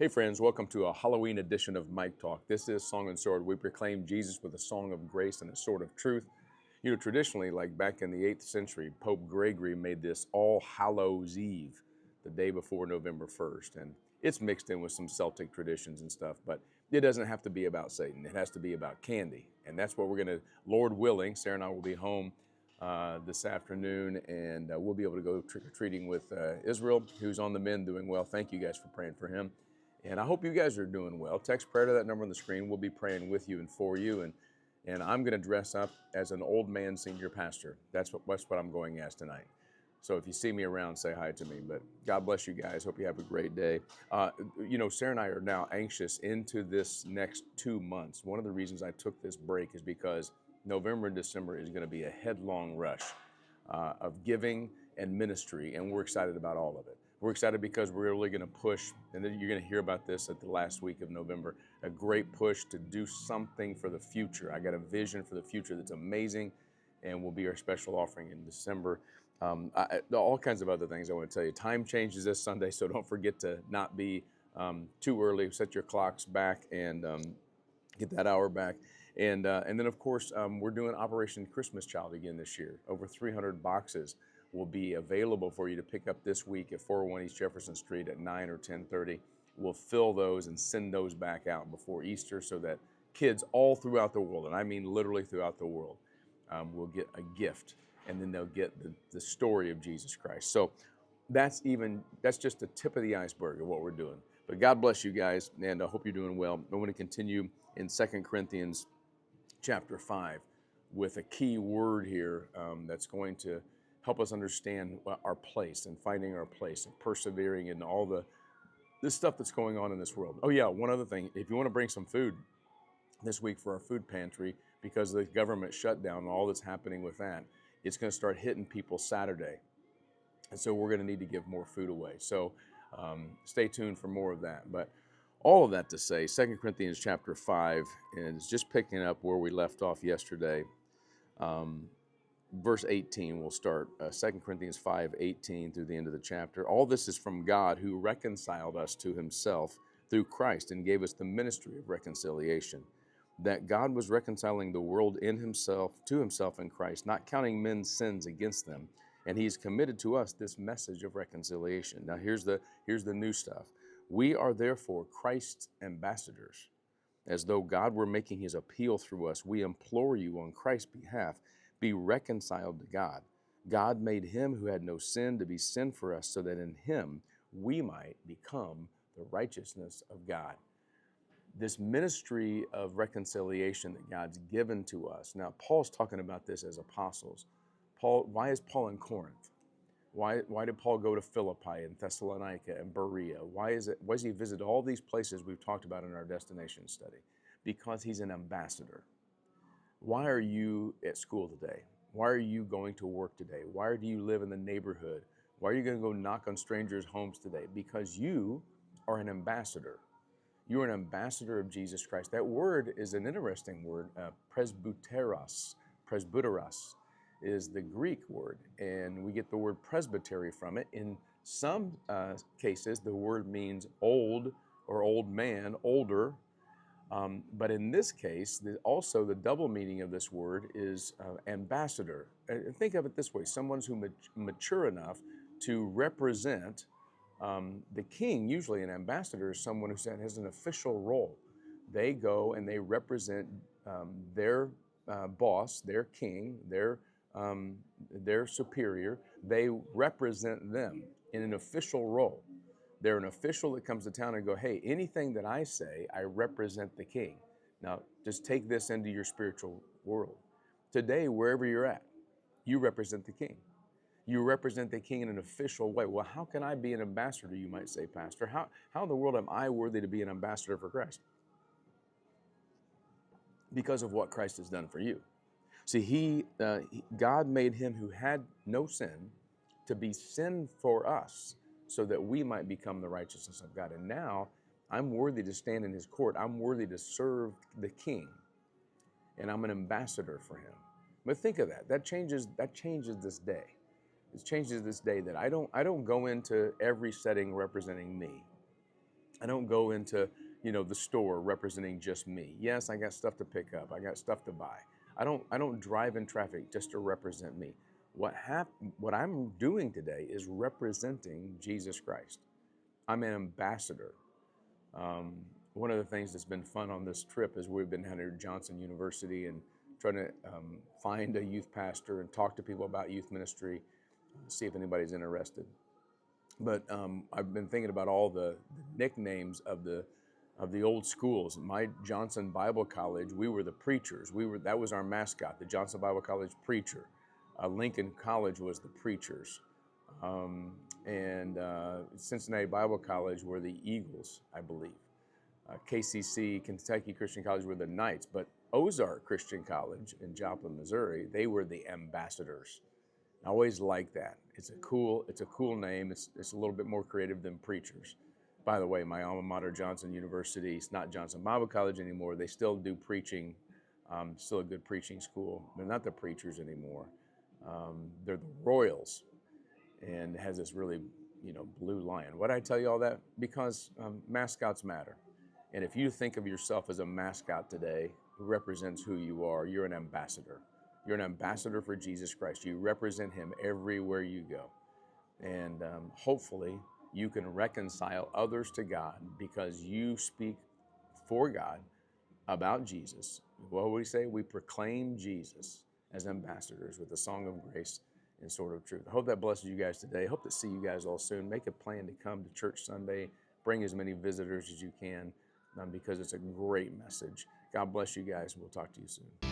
Hey friends, welcome to a Halloween edition of Mike Talk. This is Song and Sword. We proclaim Jesus with a song of grace and a sword of truth. You know, traditionally, like back in the 8th century, Pope Gregory made this All Hallows Eve, the day before November 1st. And it's mixed in with some Celtic traditions and stuff, but it doesn't have to be about Satan. It has to be about candy. And that's what we're going to, Lord willing, Sarah and I will be home this afternoon, and we'll be able to go trick-or-treating with Israel, who's on the mend doing well. Thank you guys for praying for him. And I hope you guys are doing well. Text prayer to that number on the screen. We'll be praying with you and for you. And I'm going to dress up as an old man senior pastor. That's what I'm going as tonight. So if you see me around, say hi to me. But God bless you guys. Hope you have a great day. Sarah and I are now anxious into this next 2 months. One of the reasons I took this break is because November and December is going to be a headlong rush of giving and ministry, and we're excited about all of it. We're excited because we're really going to push, and then you're going to hear about this at the last week of November, a great push to do something for the future. I got a vision for the future that's amazing, and will be our special offering in December. All kinds of other things I want to tell you. Time changes this Sunday, so don't forget to not be too early. Set your clocks back and get that hour back. And then, of course, we're doing Operation Christmas Child again this year. Over 300 boxes will be available for you to pick up this week at 401 East Jefferson Street at 9 or 10:30. We'll fill those and send those back out before Easter so that kids all throughout the world, and I mean literally throughout the world, will get a gift, and then they'll get the story of Jesus Christ. So that's just the tip of the iceberg of what we're doing. But God bless you guys, and I hope you're doing well. I want to continue in 2 Corinthians chapter 5 with a key word here that's going to help us understand our place and finding our place and persevering in all this stuff that's going on in this world. Oh yeah, one other thing, if you want to bring some food this week for our food pantry, because of the government shutdown and all that's happening with that, it's going to start hitting people Saturday. And so we're going to need to give more food away. So stay tuned for more of that. But all of that to say, 2 Corinthians chapter 5, and it's just picking up where we left off yesterday. Verse 18, we'll start 2 Corinthians 5:18 through the end of the chapter. All this is from God, who reconciled us to himself through Christ and gave us the ministry of reconciliation. That God was reconciling the world to himself in Christ, not counting men's sins against them. And he's committed to us this message of reconciliation. Now here's the new stuff. We are therefore Christ's ambassadors. As though God were making his appeal through us, we implore you on Christ's behalf, be reconciled to God. God made him who had no sin to be sin for us, so that in him we might become the righteousness of God. This ministry of reconciliation that God's given to us. Now, Paul's talking about this as apostles. Why is Paul in Corinth? Why did Paul go to Philippi and Thessalonica and Berea? Why does he visit all these places we've talked about in our destination study? Because he's an ambassador. Why are you at school today? Why are you going to work today? Why do you live in the neighborhood? Why are you going to go knock on strangers' homes today? Because you are an ambassador. You are an ambassador of Jesus Christ. That word is an interesting word, presbyteros. Presbyteros is the Greek word, and we get the word presbytery from it. In some cases, the word means old or old man, older. But in this case, also the double meaning of this word is ambassador. Think of it this way: someone who's mature enough to represent the king. Usually an ambassador is someone who has an official role. They go and they represent their boss, their king, their superior. They represent them in an official role. They're an official that comes to town and go, hey, anything that I say, I represent the king. Now, just take this into your spiritual world. Today, wherever you're at, you represent the king. You represent the king in an official way. Well, how can I be an ambassador, you might say, Pastor? How in the world am I worthy to be an ambassador for Christ? Because of what Christ has done for you. See, God made him who had no sin to be sin for us, so that we might become the righteousness of God. And now I'm worthy to stand in his court. I'm worthy to serve the king. And I'm an ambassador for him. But think of that. That changes this day. It changes this day that I don't go into every setting representing me. I don't go into, the store representing just me. Yes, I got stuff to pick up. I got stuff to buy. I don't drive in traffic just to represent me. What I'm doing today is representing Jesus Christ. I'm an ambassador. Um, One of the things that's been fun on this trip is we've been headed to Johnson University and trying to find a youth pastor and talk to people about youth ministry, see if anybody's interested. But I've been thinking about all the nicknames of the old schools. My Johnson Bible College, we were the preachers. That was our mascot, the Johnson Bible College preacher. Lincoln College was the preachers, and Cincinnati Bible College were the Eagles, I believe. KCC, Kentucky Christian College, were the Knights, but Ozark Christian College in Joplin, Missouri, they were the Ambassadors. I always like that. It's a cool name. It's a little bit more creative than preachers. By the way, my alma mater, Johnson University, it's not Johnson Bible College anymore. They still do preaching, still a good preaching school. They're not the preachers anymore. They're the Royals, and it has this really, blue lion. Why did I tell you all that? Because mascots matter. And if you think of yourself as a mascot today who represents who you are, you're an ambassador. You're an ambassador for Jesus Christ. You represent him everywhere you go. And hopefully you can reconcile others to God because you speak for God about Jesus. What do we say? We proclaim Jesus as ambassadors with a song of grace and sword of truth. I hope that blesses you guys today. I hope to see you guys all soon. Make a plan to come to church Sunday. Bring as many visitors as you can because it's a great message. God bless you guys. We'll talk to you soon.